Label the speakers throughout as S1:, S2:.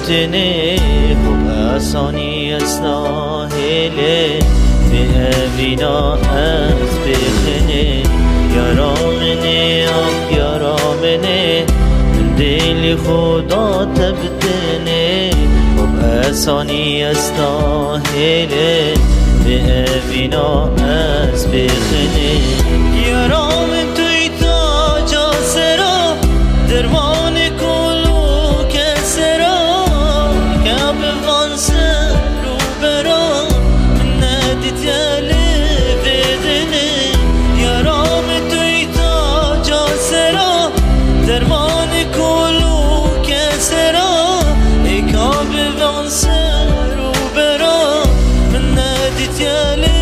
S1: كفتني خب اساني اسناهله بأبينا از بخني يرامني آخ يرامني من دل خدا تبتني خب اساني اسناهله بأبينا از بخني يرام توي تاجا سرا درمان كلو كسرا كاب غانسر روبرا من نادت يالي بدني يرام توي تاجا سرا درمان كلو كسرا كاب غانسر روبرا من نادت يالي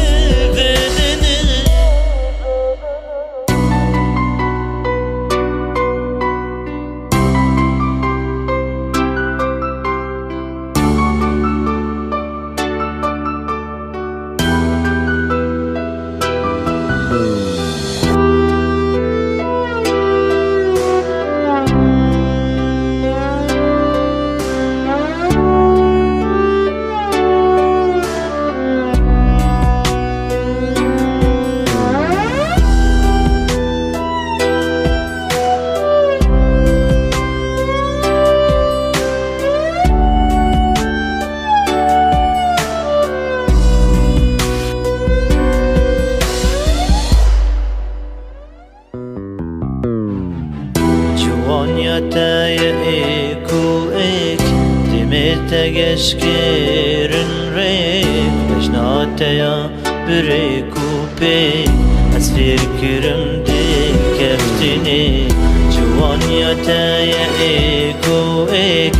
S1: تگشکرن ریک بشناتیا بریکو پی از فکرم دل کفتنی جوانیا تایا ایکو ایک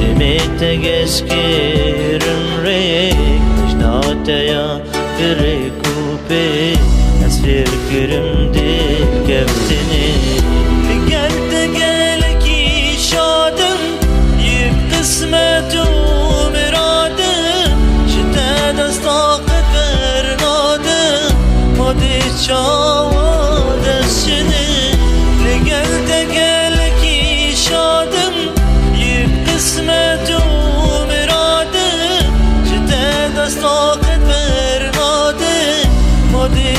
S1: دمی تگشکرن ریک بشناتیا بریکو پی از فکرم دل کفتنی لگل دگلکی شادم یک قسمت شادشني لقل دقلكي شادم يقسمت ومرادم جتاد استاقت برنادم مودي